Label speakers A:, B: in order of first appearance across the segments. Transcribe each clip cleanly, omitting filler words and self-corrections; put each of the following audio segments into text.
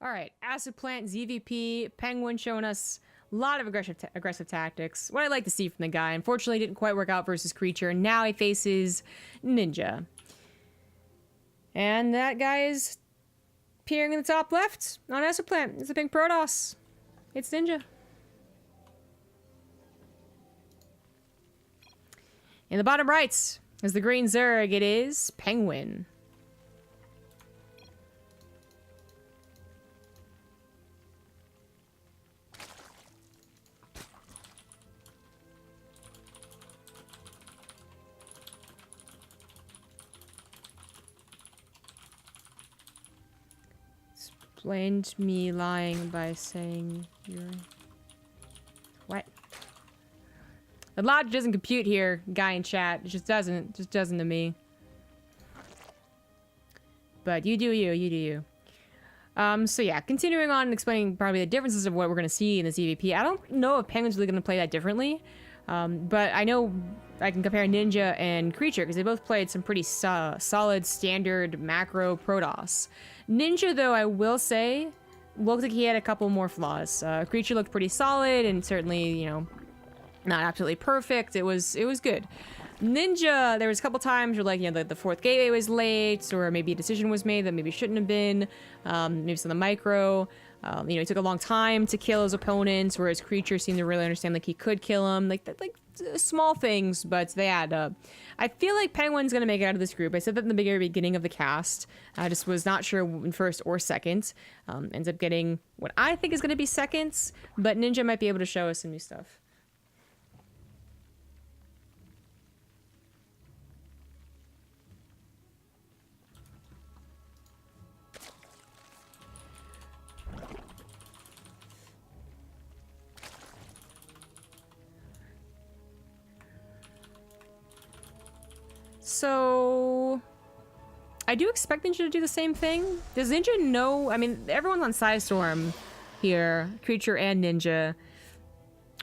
A: All right, Acid Plant, ZVP, Penguin showing us a lot of aggressive tactics. What I like to see from the guy. Unfortunately, didn't quite work out versus Creature. Now he faces Ninja. And that guy is appearing in the top left on Acid Plant. It's a pink Protoss. It's Ninja. In the bottom right is the green Zerg. It is Penguin. Explained me lying by saying you're... What? The logic doesn't compute here, guy in chat. It just doesn't. It just doesn't to me. But you do you. You do you. So yeah, continuing on and explaining probably the differences of what we're going to see in the CVP. I don't know if Penguin's really going to play that differently. But I know I can compare Ninja and Creature because they both played some pretty solid standard macro Protoss. Ninja, though, I will say, looked like he had a couple more flaws. Creature looked pretty solid and certainly, you know, not absolutely perfect. It was good. Ninja, there was a couple times where, like, you know, the fourth gateway was late, or maybe a decision was made that maybe shouldn't have been. Maybe some of the micro. You know, he took a long time to kill his opponents, whereas Creature seemed to really understand, like, he could kill him. Like small things, but they add up. I feel like Penguin's gonna make it out of this group. I said that in the very beginning of the cast. I just was not sure in first or second. Ends up getting what I think is gonna be seconds, but Ninja might be able to show us some new stuff. So, I do expect Ninja to do the same thing. Does Ninja know? I mean, everyone's on Psystorm here, Creature and Ninja.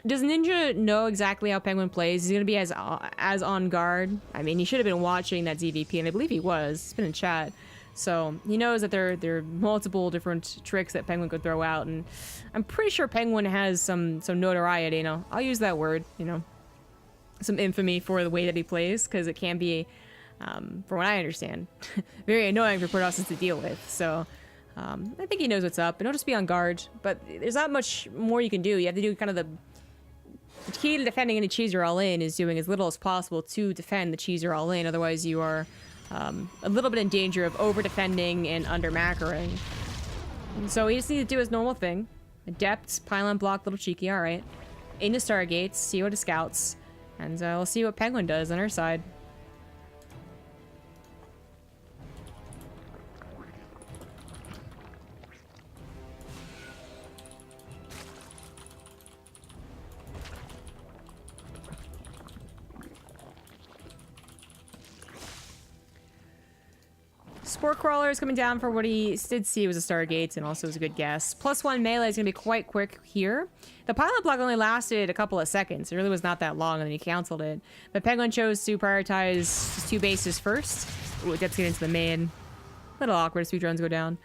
A: Does Ninja know exactly how Penguin plays? He's gonna be as on guard. I mean, he should have been watching that ZVP, and I believe he was. He's been in chat, so he knows that there are multiple different tricks that Penguin could throw out, and I'm pretty sure Penguin has some notoriety. You know, I'll use that word. You know, some infamy for the way that he plays, because it can be, from what I understand, very annoying for Protosses to deal with. So I think he knows what's up, and he'll just be on guard. But there's not much more you can do. You have to do kind of the key to defending any cheese you're all in is doing as little as possible to defend the cheese you're all in. Otherwise, you are a little bit in danger of over defending and under macroing. So he just needs to do his normal thing: adept, pylon block, little cheeky. All right, into Stargates, see what it scouts. And we'll see what Penguin does on her side. Spore Crawler is coming down for what he did see was a Stargates, and also was a good guess. +1 melee is going to be quite quick here. The pilot block only lasted a couple of seconds. It really was not that long, and then he canceled it. But Penguin chose to prioritize his two bases first. Ooh, let's get into the main. A little awkward as two drones go down.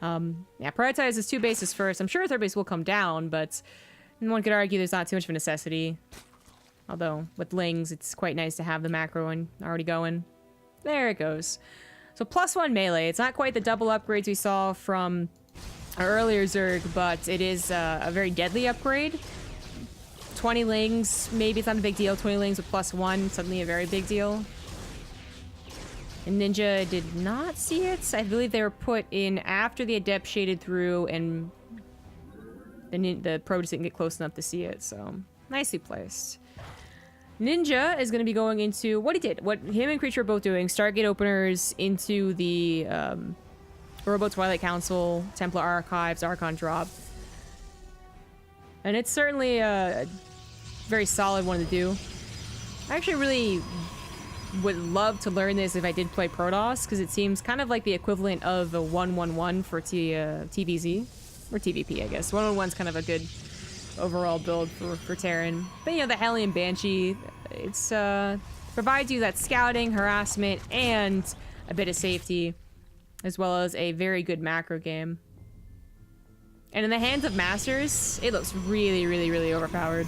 A: Yeah, prioritize his two bases first. I'm sure third base will come down, but one could argue there's not too much of a necessity. Although, with Lings, it's quite nice to have the macro one already going. There it goes. So +1 melee. It's not quite the double upgrades we saw from our earlier Zerg, but it is a very deadly upgrade. 20 Lings, maybe it's not a big deal. 20 Lings with +1, suddenly a very big deal. And Ninja did not see it. I believe they were put in after the Adept shaded through, and the Pro just didn't get close enough to see it, so nicely placed. Ninja is going to be going into what he did, what him and Creature are both doing, Stargate openers into the Robo Twilight Council, Templar Archives, Archon drop. And it's certainly a very solid one to do. I actually really would love to learn this if I did play Protoss, because it seems kind of like the equivalent of a 1-1-1 for TVZ, or TVP, I guess. 1-1-1's kind of a good overall build for Terran. But, you know, the Hellion Banshee, it's provides you that scouting, harassment, and a bit of safety, as well as a very good macro game. And in the hands of masters, it looks really, really, really overpowered.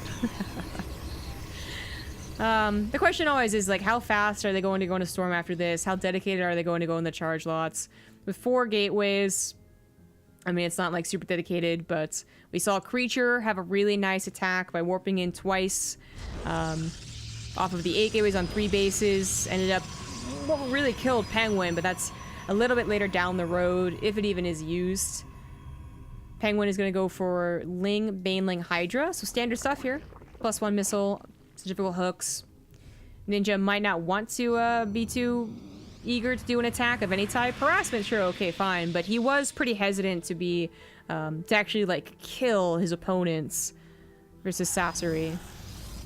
A: The question always is, like, how fast are they going to go into Storm after this? How dedicated are they going to go in the charge lots? With 4 gateways, I mean, it's not, like, super dedicated, but we saw Creature have a really nice attack by warping in twice off of the 8 gateways on 3 bases. Ended up, well, really killed Penguin, but that's a little bit later down the road, if it even is used. Penguin is going to go for Ling, Baneling, Hydra, so standard stuff here. +1 missile, centrifugal hooks. Ninja might not want to be too eager to do an attack of any type. Harassment, sure, okay, fine, but he was pretty hesitant to be to actually, like, kill his opponents versus Sasori.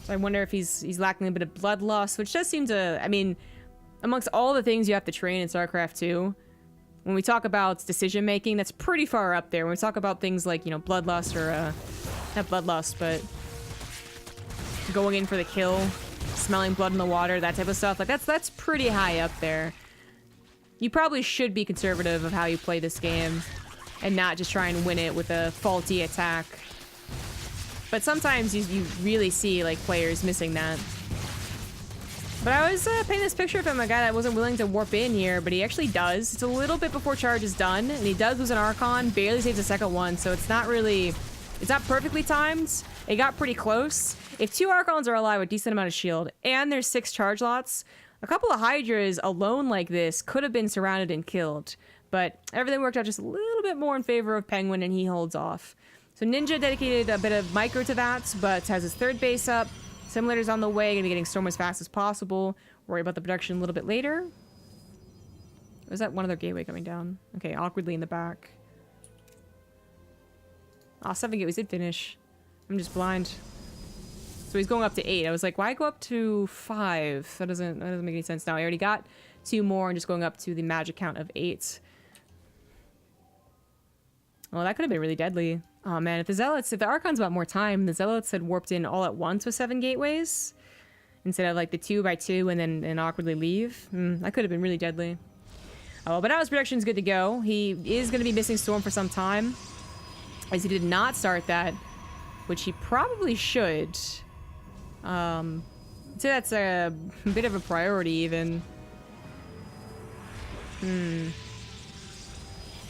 A: So I wonder if he's lacking a bit of bloodlust, which does seem to, I mean, amongst all the things you have to train in StarCraft 2, when we talk about decision making, that's pretty far up there. When we talk about things like, you know, bloodlust or not bloodlust, but going in for the kill, smelling blood in the water, that type of stuff, like that's pretty high up there. You probably should be conservative of how you play this game and not just try and win it with a faulty attack. But sometimes you really see, like, players missing that. But I was painting this picture of him, a guy that wasn't willing to warp in here, but he actually does. It's a little bit before charge is done, and he does lose an Archon, barely saves the second one, so it's not really, it's not perfectly timed. It got pretty close. If 2 Archons are alive with a decent amount of shield, and there's 6 charge lots, a couple of Hydras alone like this could have been surrounded and killed. But everything worked out just a little bit more in favor of Penguin, and he holds off. So Ninja dedicated a bit of micro to that, but has his 3rd base up. Simulators on the way, gonna be getting Storm as fast as possible. Worry about the production a little bit later. Or is that one other gateway coming down? Okay, awkwardly in the back. Ah, 7 gateways did finish. I'm just blind. So he's going up to 8. I was like, why go up to 5? That doesn't make any sense now. I already got 2 more and just going up to the magic count of 8. Well, that could have been really deadly. Oh man, if the Archon's about more time, the Zealots had warped in all at once with 7 gateways instead of, like, the 2 by 2 and then awkwardly leave. That could have been really deadly. Oh, but now his production's good to go. He is going to be missing Storm for some time, as he did not start that, which he probably should. So that's a bit of a priority, even.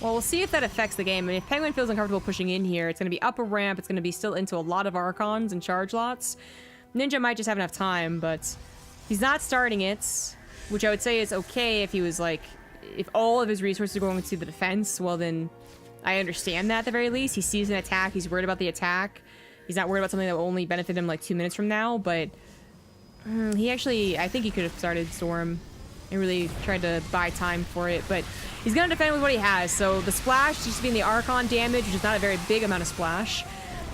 A: Well, we'll see if that affects the game. I mean, if Penguin feels uncomfortable pushing in here, it's going to be up a ramp. It's going to be still into a lot of Archons and charge lots. Ninja might just have enough time, but he's not starting it, which I would say is okay if he was, like, if all of his resources are going to the defense, well, then I understand that at the very least. He sees an attack. He's worried about the attack. He's not worried about something that will only benefit him, like, 2 minutes from now, but he actually, I think he could have started Storm and really tried to buy time for it, but he's gonna defend with what he has. So the splash just being the Archon damage, which is not a very big amount of splash.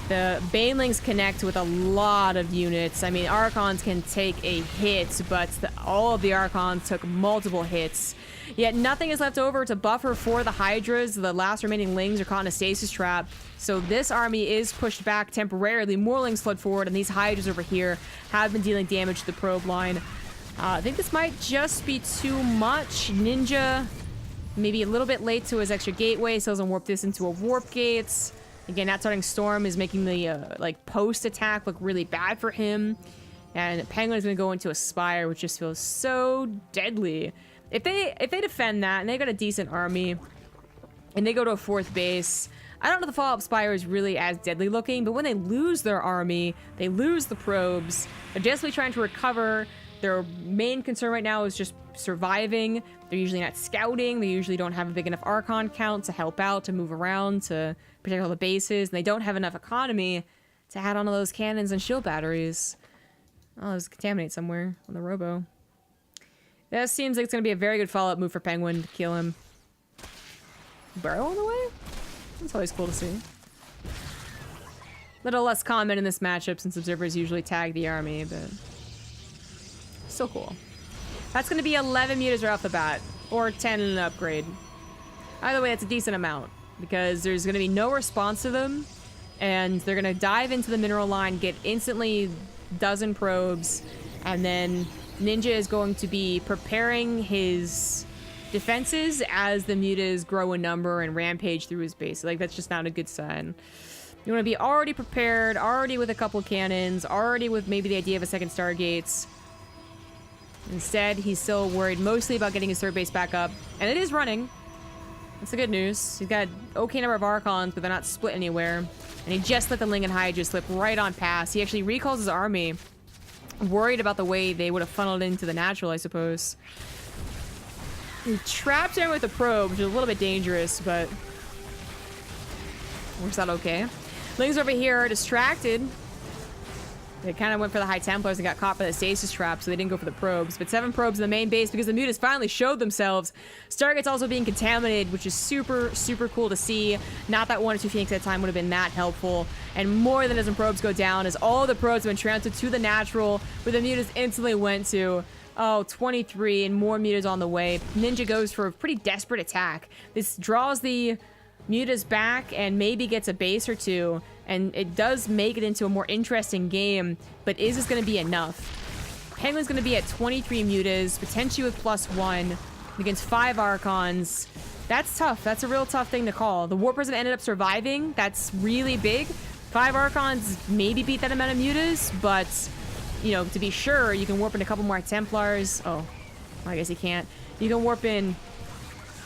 A: The Banelings connect with a lot of units. I mean, Archons can take a hit, but all of the Archons took multiple hits. Yet nothing is left over to buffer for the Hydras. The last remaining Lings are caught in a stasis trap. So this army is pushed back temporarily. More Lings flood forward, and these Hydras over here have been dealing damage to the probe line. I think this might just be too much. Ninja, maybe a little bit late to his extra gateway, so doesn't warp this into a warp gate. Again, not starting Storm is making the like post attack look really bad for him. And Penguin is going to go into a Spire, which just feels so deadly. If they defend that and they got a decent army and they go to a 4th base, I don't know if the follow-up Spire is really as deadly looking, but when they lose their army, they lose the probes, they're desperately trying to recover. Their main concern right now is just surviving. They're usually not scouting. They usually don't have a big enough Archon count to help out, to move around, to protect all the bases. And they don't have enough economy to add on to those cannons and shield batteries. Oh, there's contaminate somewhere on the Robo. That seems like it's going to be a very good follow-up move for Penguin to kill him. Burrow on the way? That's always cool to see. Little less common in this matchup since observers usually tag the army, but still cool. That's going to be 11 meters right off the bat, or 10 in an upgrade. Either way, that's a decent amount, because there's going to be no response to them, and they're going to dive into the mineral line, get instantly dozen probes, and then Ninja is going to be preparing his defenses as the mutas grow in number and rampage through his base. Like, that's just not a good sign. You want to be already prepared, already with a couple cannons, already with maybe the idea of a second Stargates. Instead, he's still worried mostly about getting his third base back up. And it is running. That's the good news. He's got okay number of Archons, but they're not split anywhere. And he just let the Ling and Hydra slip right on past. He actually recalls his army. Worried about the way they would have funneled into the natural, I suppose. He trapped him with a probe, which is a little bit dangerous, but works out okay. Ling's over here, distracted. They kind of went for the High Templars and got caught by the stasis trap, so they didn't go for the probes. But 7 probes in the main base because the mutas finally showed themselves. Stargate's also being contaminated, which is super, super cool to see. Not that 1 or 2 Phoenix at a time would have been that helpful. And more than a dozen probes go down as all the probes have been transferred to the natural, where the mutas instantly went to. Oh, 23 and more mutas on the way. Ninja goes for a pretty desperate attack. This draws the mutas back and maybe gets a base or 2. And it does make it into a more interesting game, but is this going to be enough? Penguin's going to be at 23 mutas, potentially with +1 against 5 Archons. That's tough. That's a real tough thing to call. The Warp President ended up surviving. That's really big. 5 Archons maybe beat that amount of mutas, but, you know, to be sure, you can warp in a couple more Templars. Oh, I guess you can't. You can warp in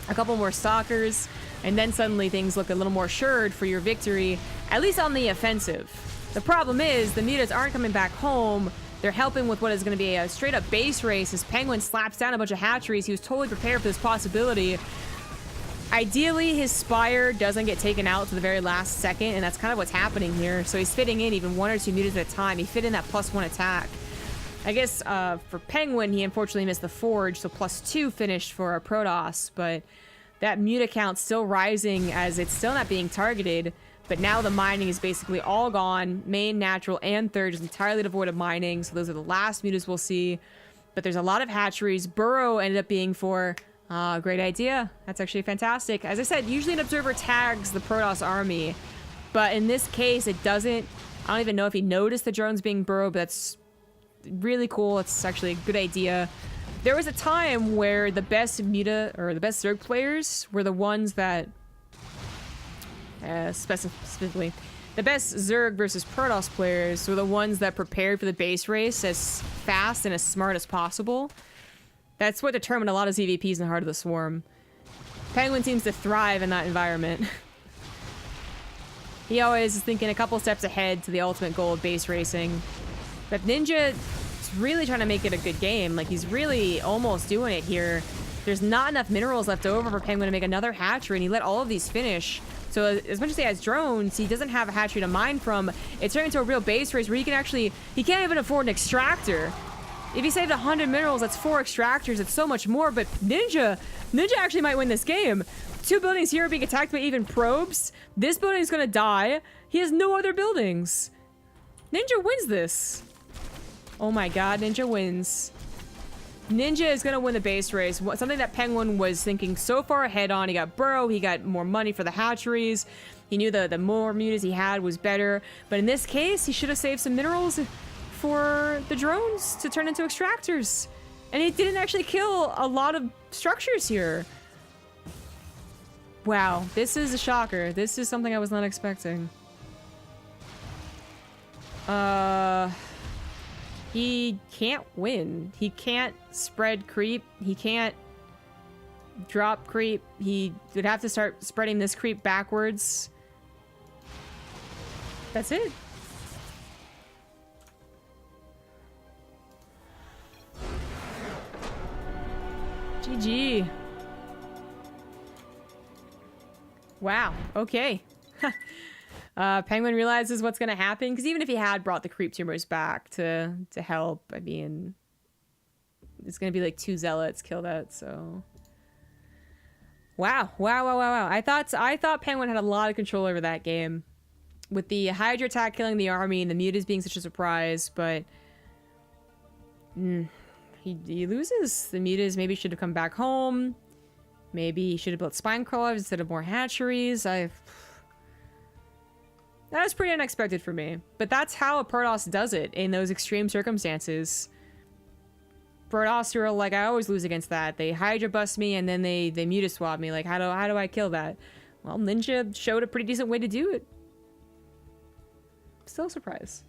A: a couple more Stalkers, and then suddenly things look a little more assured for your victory, at least on the offensive. The problem is the mutas aren't coming back home. They're helping with what is going to be a straight-up base race as Penguin slaps down a bunch of hatcheries. He was totally prepared for this possibility. Ideally, his Spire doesn't get taken out to the very last second, and that's kind of what's happening here. So he's fitting in even 1 or 2 mutas at a time. He fit in that +1 attack. I guess for Penguin, he unfortunately missed the Forge, so +2 finished for Protoss, but that muta count's still rising as it's still not being targeted. But now the mining is basically all gone. Main, natural, and third is entirely devoid of mining. So those are the last mutas we'll see. But there's a lot of hatcheries. Burrow ended up being for... great idea. That's actually fantastic. As I said, usually an observer tags the Protoss army. But in this case, it doesn't. I don't even know if he noticed the drones being burrowed, but that's really cool. It's actually a good idea. There was a time where the best muta, or the best Zerg players, were the ones that... specifically, the best Zerg versus Protoss players were the ones that prepared for the base race as fast and as smart as possible. That's what determined a lot of ZVPs in the heart of the Swarm. Penguin seems to thrive in that environment. He always is thinking a couple steps ahead to the ultimate goal of base racing. But Ninja is really trying to make it a good game. Like, he's really almost doing it here. There's not enough minerals left over for Penguin to make another hatchery, and he let all of these finish. So as much as he has drones, he doesn't have a hatchery to mine from. It's turned into a real base race where he can actually... He can't even afford an extractor. If he saved 100 minerals, that's 4 extractors. It's so much more, but Ninja actually might win this game. 2 buildings here are being attacked by even probes. This building's gonna die. He has no other buildings. Ninja wins this. Oh my god, Ninja wins. Ninja is gonna win the base race. Something that Penguin was thinking so far ahead on. He got Burrow, he got more money for the hatcheries. He knew the more mutas he had was better. But in this case, he should have saved some minerals for the drones to turn into extractors. And it didn't actually kill a lot of structures here. Wow, this is a shocker. This is something I was not expecting. He can't win. He can't spread creep. He can't drop creep. He would have to start spreading this creep backwards. That's it. GG. Wow. Okay. Penguin realizes what's going to happen, because even if he had brought the creep tumors back to help, I mean, it's going to be like 2 zealots killed out. So, wow. I thought Penguin had a lot of control over that game, with the Hydra attack killing the army and the mutas being such a surprise. But he loses. The mutas maybe should have come back home. Maybe he should have built spine crawlers instead of more hatcheries. That was pretty unexpected for me. But that's how a Protoss does it in those extreme circumstances. Protoss who are like, I always lose against that. They Hydra bust me and then they muta swap me. Like, how do I kill that? Well, Ninja showed a pretty decent way to do it. Still surprised.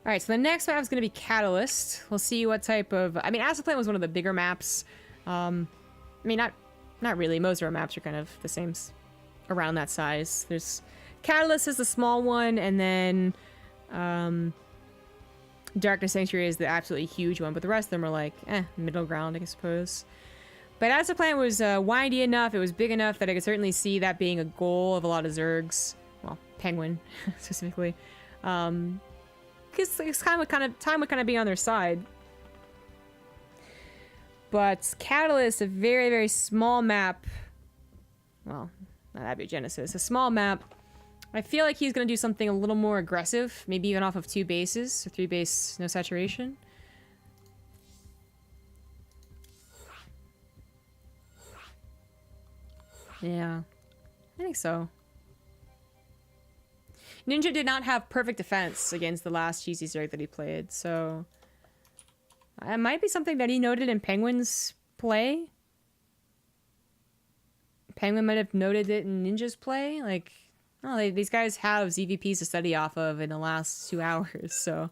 A: All right, so the next map is going to be Catalyst. We'll see what type of... I mean, Acid Plant was one of the bigger maps. I mean, not really. Most of our maps are kind of the same, around that size. There's... Catalyst is the small one, and then... Darkness Sanctuary is the absolutely huge one, but the rest of them are like, middle ground, I suppose. But Acid Plant was windy enough, it was big enough that I could certainly see that being a goal of a lot of Zergs. Well, Penguin, specifically. Because time would kind of be on their side. But Catalyst, a very, very small map. Well, not Abiogenesis. A small map. I feel like he's going to do something a little more aggressive. Maybe even off of 2 bases. Or 3 base, no saturation. Yeah. I think so. Ninja did not have perfect defense against the last cheesy Zerg that he played, so... It might be something that he noted in Penguin's play. Penguin might have noted it in Ninja's play. Like, oh, these guys have ZVPs to study off of in the last 2 hours, so...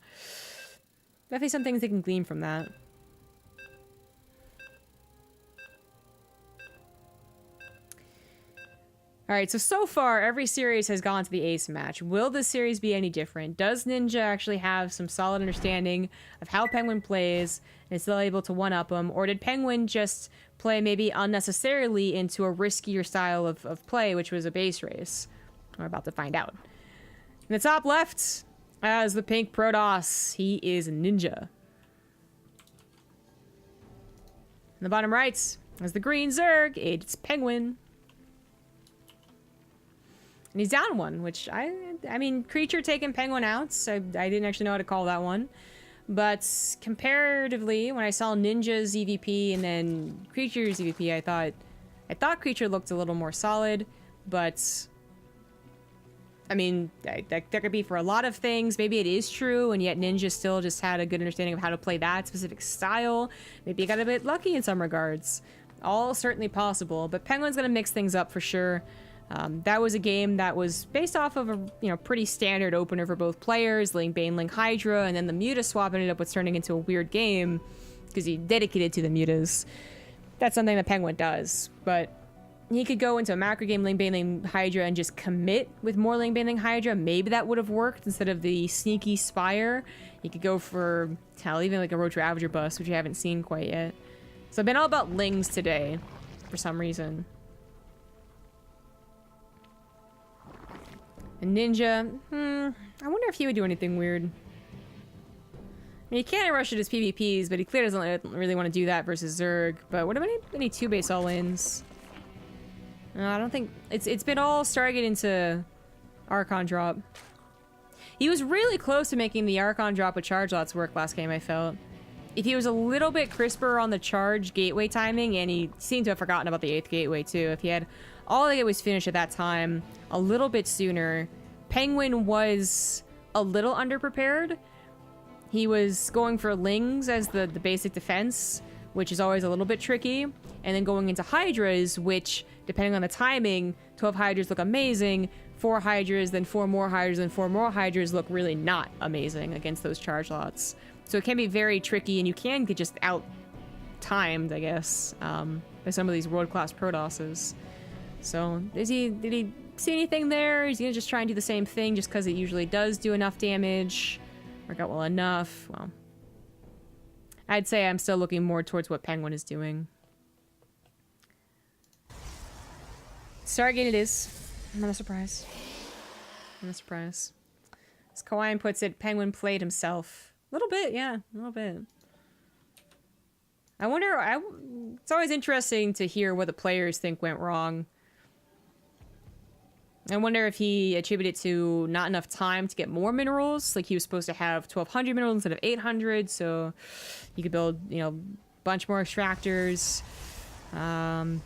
A: Definitely some things they can glean from that. Alright, so far, every series has gone to the ace match. Will this series be any different? Does Ninja actually have some solid understanding of how Penguin plays and is still able to one-up him? Or did Penguin just play maybe unnecessarily into a riskier style of play, which was a base race? We're about to find out. In the top left, as the pink Protoss, he is Ninja. In the bottom right, as the green Zerg, it's Penguin. And he's down 1, which I mean, Creature taking Penguin out, so I didn't actually know how to call that one. But comparatively, when I saw Ninja's EVP and then Creature's EVP, I thought Creature looked a little more solid, but I mean, that could be for a lot of things. Maybe it is true, and yet Ninja still just had a good understanding of how to play that specific style. Maybe he got a bit lucky in some regards. All certainly possible, but Penguin's gonna mix things up for sure. That was a game that was based off of a pretty standard opener for both players, Ling Bane, Ling Hydra, and then the Muta swap ended up with turning into a weird game because he dedicated to the Mutas. That's something that Penguin does, but he could go into a macro game, Ling Bane, Ling Hydra, and just commit with more Ling Bane, Ling Hydra. Maybe that would have worked instead of the sneaky Spire. He could go for, hell, even like a Roach Ravager bust, which I haven't seen quite yet. So I've been all about Lings today, for some reason. And Ninja, I wonder if he would do anything weird. I mean, he can't rush at his PvPs, but he clearly doesn't really want to do that versus Zerg. But what about any 2-base all-ins? I don't think... It's been all Stargate into Archon drop. He was really close to making the Archon drop with charge lots work last game, I felt. If he was a little bit crisper on the charge gateway timing, and he seemed to have forgotten about the 8th gateway too, if he had all the gateways finished at that time a little bit sooner, Penguin was a little underprepared. He was going for Lings as the basic defense, which is always a little bit tricky, and then going into Hydras, which, depending on the timing, 12 Hydras look amazing, 4 Hydras, then 4 more Hydras, then 4 more Hydras look really not amazing against those charge lots. So it can be very tricky, and you can get just out-timed, I guess, by some of these world-class Protosses. So, did he see anything there? Is he gonna just try and do the same thing just because it usually does do enough damage? Work out well enough? Well, I'd say I'm still looking more towards what Penguin is doing. Stargate it is. Not a surprise. Not a surprise. As Kawaiian puts it, Penguin played himself. A little bit, yeah. A little bit. I wonder... it's always interesting to hear what the players think went wrong. I wonder if he attributed it to not enough time to get more minerals. Like he was supposed to have 1,200 minerals instead of 800, so you could build, you know, a bunch more extractors. I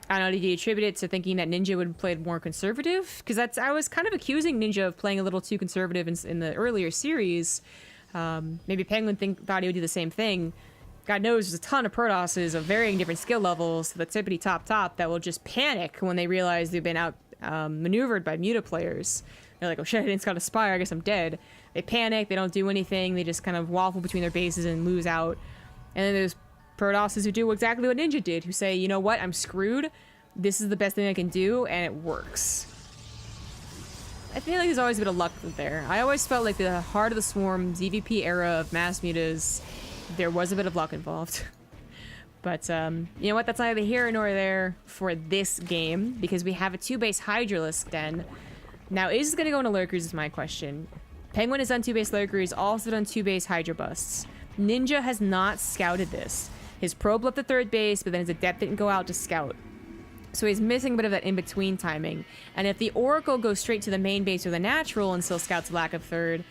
A: don't know, did he attribute it to thinking that Ninja would play more conservative? Because I was kind of accusing Ninja of playing a little too conservative in the earlier series. Maybe Penguin thought he would do the same thing. God knows there's a ton of Protosses of varying different skill levels to the tippity top that will just panic when they realize they've been out maneuvered by Muta players. They're like, oh shit, I didn't scout a spire, I guess I'm dead. They panic, they don't do anything, they just kind of waffle between their bases and lose out. And then there's Protosses who do exactly what Ninja did, who say, you know what, I'm screwed, this is the best thing I can do, and it works. I feel like there's always a bit of luck there. I always felt like the Heart of the Swarm ZVP era of mass mutas, there was a bit of luck involved. But, you know what? That's neither here nor there for this game, because we have a 2-base Hydralisk den. Now, is this going to go into Lurkers is my question. Penguin has done 2-base Lurkers, also done 2-base Hydra Busts. Ninja has not scouted this. His probe left the 3rd base, but then his Adept didn't go out to scout. So he's missing a bit of that in-between timing. And if the Oracle goes straight to the main base or the Natural and still scouts lack of 3rd,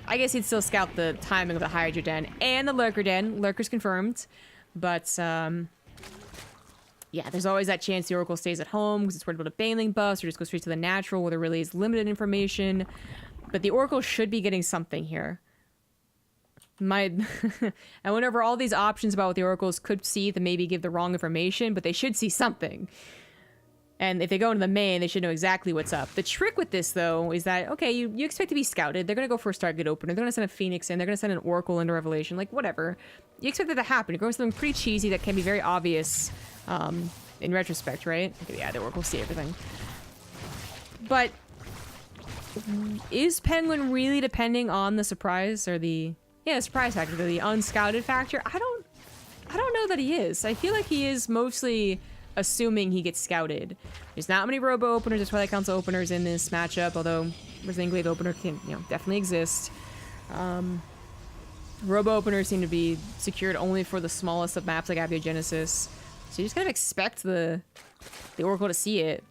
A: I guess he'd still scout the timing of the Hydra Den and the Lurker Den. Lurker's confirmed. But, yeah, there's always that chance the Oracle stays at home because it's worried about a Baneling bust or just goes straight to the Natural where there really is limited information. But the Oracle should be getting something here. I went over all these options about what the Oracles could see that maybe give the wrong information, but they should see something. And if they go into the main, they should know exactly what's up. The trick with this, though, is that, okay, you expect to be scouted. They're going to go for a Stargate opener. They're going to send a Phoenix in. They're going to send an Oracle into Revelation. Like, whatever. You expect that to happen. You're going with something pretty cheesy that can be very obvious in retrospect, right? Okay, yeah, the Oracle see everything. But is Penguin really depending on the surprise or the... Yeah, the surprise factor, the unscouted factor? I don't know that he is. I feel like he is mostly... assuming he gets scouted. There's not many Robo openers or Twilight Council openers in this matchup, although Resident Glaive opener can, you know, definitely exist. Robo openers seem to be secured only for the smallest of maps like Abiogenesis. So you just kind of expect the Oracle to see it.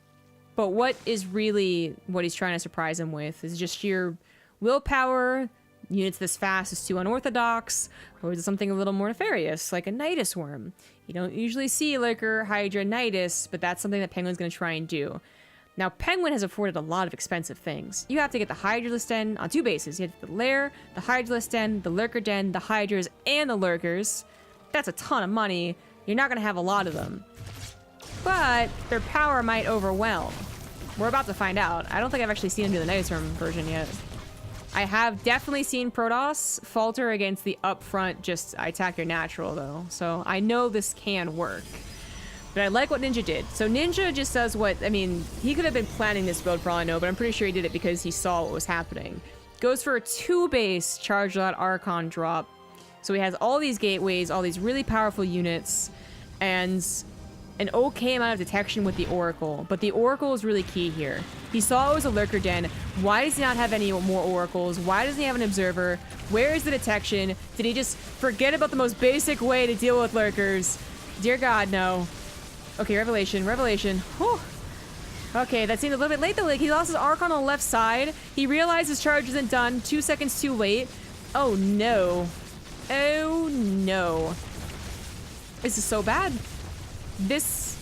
A: But what is really what he's trying to surprise him with? Is it just sheer willpower? Units this fast is too unorthodox? Or is it something a little more nefarious, like a Nidus Worm? You don't usually see Lurker, Hydra, Nidus, but that's something that Penguin's going to try and do. Now, Penguin has afforded a lot of expensive things. You have to get the Hydralisk Den on 2 bases. You have the Lair, the Hydralisk Den, the Lurker Den, the Hydras, and the Lurkers. That's a ton of money. You're not going to have a lot of them. But their power might overwhelm. We're about to find out. I don't think I've actually seen him do the Nidus Worm version yet. I have definitely seen Protoss falter against the upfront just I attack your natural though. So I know this can work. But I like what Ninja did. So Ninja just does what, I mean, he could have been planning this build for all I know, but I'm pretty sure he did it because he saw what was happening. Goes for a 2-base Charged Out Archon drop. So he has all these gateways, all these really powerful units, and an okay amount of detection with the Oracle, but the Oracle is really key here. He saw it was a Lurker Den. Why does he not have any more Oracles? Why doesn't he have an Observer? Where is the detection? Did he just forget about the most basic way to deal with Lurkers? Dear God, no. Okay, Revelation. Whew. Okay, that seemed a little bit late though. Like, he lost his Archon on the left side. He realized his charge isn't done. 2 seconds too late. Oh no. Oh no. This is so bad. This,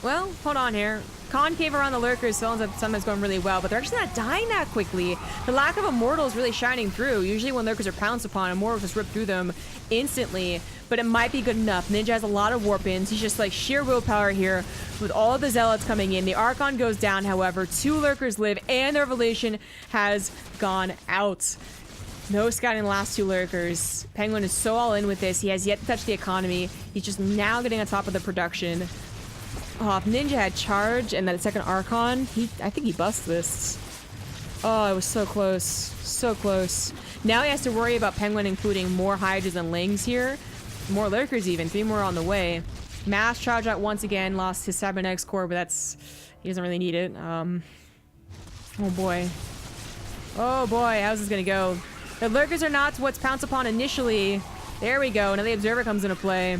A: well, hold on here. Concave around the Lurkers sometimes going really well, but they're actually not dying that quickly. The lack of Immortal is really shining through. Usually when Lurkers are pounced upon, Immortals just rip through them instantly, but it might be good enough. Ninja has a lot of warp-ins. He's just like sheer willpower here with all of the Zealots coming in. The Archon goes down, however. 2 Lurkers live, and the Revelation has gone out. No scouting the last 2 Lurkers. Penguin is so all in with this. He has yet to touch the economy. He's just now getting on top of the production. Oh, if Ninja had charge and that second Archon, I think he busts this. Oh, it was so close. So close. Now he has to worry about Penguin including more Hydras and Lings here. More Lurkers even. 3 more on the way. Mass charge out once again. Lost his Cybernetics core, but he doesn't really need it. Oh boy. Oh boy, how's this gonna go? The Lurkers are not what's pounced upon initially. There we go. Now the Observer comes into play.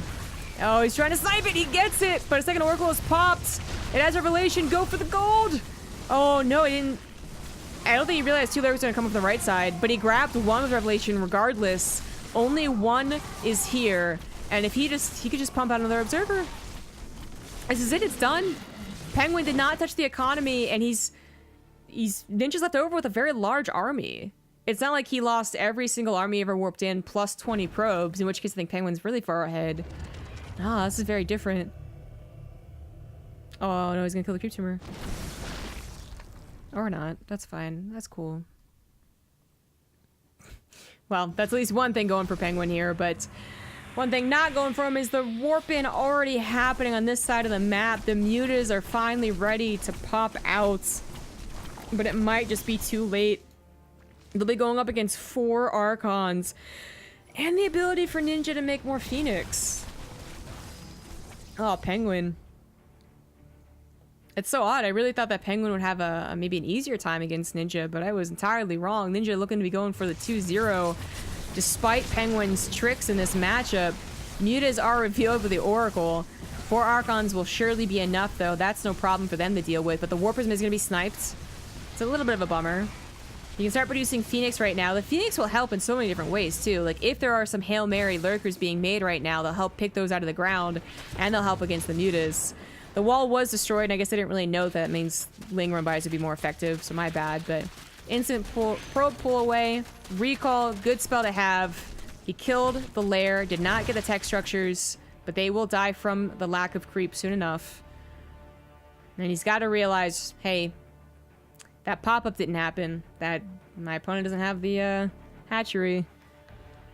A: Oh, he's trying to snipe it. He gets it. But a second Oracle is popped. It has Revelation. Go for the gold. Oh, no, he didn't. I don't think he realized two lurkers were going to come from the right side, but he grabbed one with Revelation regardless. Only one is here. And if he could just pump out another observer. This is it. It's done. Penguin did not touch the economy, and Ninja's left over with a very large army. It's not like he lost every single army ever warped in plus 20 probes, in which case I think Penguin's really far ahead. Ah, this is very different. Oh no, he's gonna kill the creep tumor. Or not. That's fine. That's cool. Well, that's at least one thing going for Penguin here, but one thing not going for him is the warp-in already happening on this side of the map. The mutas are finally ready to pop out, but it might just be too late. They'll be going up against 4 Archons and the ability for Ninja to make more Phoenix. Oh, Penguin. It's so odd. I really thought that Penguin would have maybe an easier time against Ninja, but I was entirely wrong. Ninja looking to be going for the 2-0. Despite Penguin's tricks in this matchup, mutas are revealed with the Oracle. 4 Archons will surely be enough, though. That's no problem for them to deal with, but the Warp Prism is going to be sniped. It's a little bit of a bummer. You can start producing Phoenix right now. The Phoenix will help in so many different ways, too. Like, if there are some Hail Mary lurkers being made right now, they'll help pick those out of the ground, and they'll help against the mutas. The wall was destroyed, and I guess I didn't really know that means Ling run bys would be more effective, so my bad, but instant probe pull away, recall, good spell to have. He killed the lair, did not get the tech structures, but they will die from the lack of creep soon enough. And he's got to realize, hey, that pop-up didn't happen. That my opponent doesn't have the hatchery,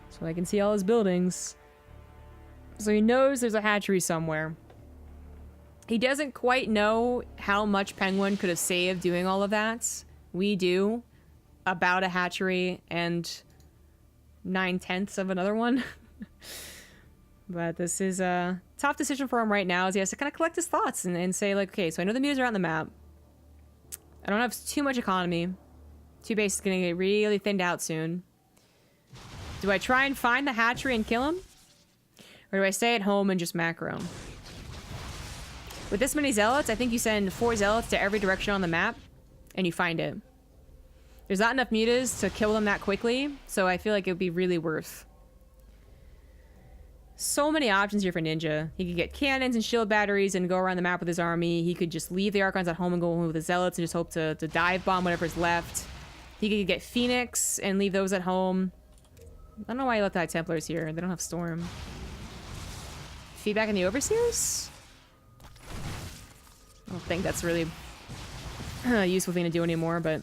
A: so I can see all his buildings. So he knows there's a hatchery somewhere. He doesn't quite know how much Penguin could have saved doing all of that. We do. About a hatchery and 9/10 of another one. But this is a tough decision for him right now, as he has to kind of collect his thoughts and say, like, okay, so I know the mutas are on the map. I don't have too much economy. 2 base is going to get really thinned out soon. Do I try and find the hatchery and kill him? Or do I stay at home and just macro? With this many zealots, I think you send 4 zealots to every direction on the map, and you find it. There's not enough mutas to kill them that quickly, so I feel like it would be really worth. So many options here for Ninja. He could get cannons and shield batteries and go around the map with his army. He could just leave the Archons at home and go home with the zealots and just hope to dive bomb whatever's left. He could get Phoenix and leave those at home. I don't know why he left the High Templars here. They don't have Storm. Feedback in the Overseers? I don't think that's really a useful thing to do anymore, but...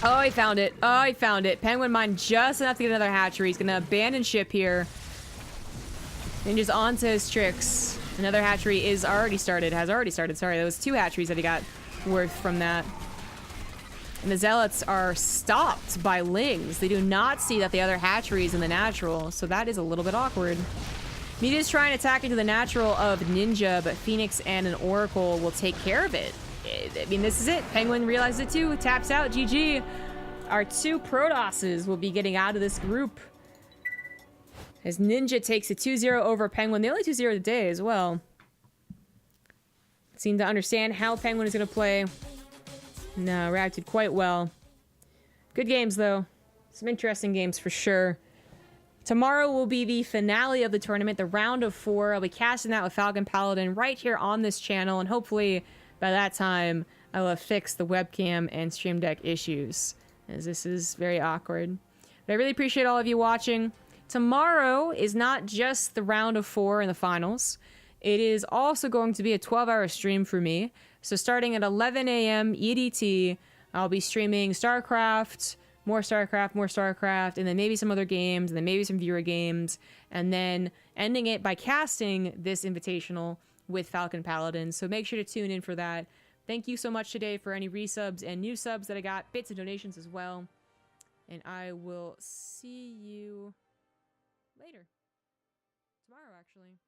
A: Oh, he found it. Oh, he found it. Penguin mined just enough to get another hatchery. He's gonna abandon ship here. And just onto his tricks. Another hatchery is already started. Has already started. Sorry, there was 2 hatcheries that he got worth from that. And the zealots are stopped by Lings. They do not see that the other hatchery is in the natural, so that is a little bit awkward. Mita is trying to attack into the natural of Ninja, but Phoenix and an Oracle will take care of it. I mean, this is it. Penguin realizes it too. Taps out. GG. Our 2 Protosses will be getting out of this group. As Ninja takes a 2-0 over Penguin. The only 2-0 today as well. Seemed to understand how Penguin is going to play. No, reacted quite well. Good games, though. Some interesting games for sure. Tomorrow will be the finale of the tournament, the round of 4. I'll be casting that with Falcon Paladin right here on this channel, and hopefully by that time I will have fixed the webcam and Stream Deck issues, as this is very awkward. But I really appreciate all of you watching. Tomorrow is not just the round of 4 in the finals. It is also going to be a 12-hour stream for me. So starting at 11 a.m. EDT, I'll be streaming StarCraft, more StarCraft, and then maybe some other games, and then maybe some viewer games, and then ending it by casting this invitational with Falcon Paladin. So make sure to tune in for that. Thank you so much today for any resubs and new subs that I got, bits and donations as well. And I will see you later. Tomorrow, actually.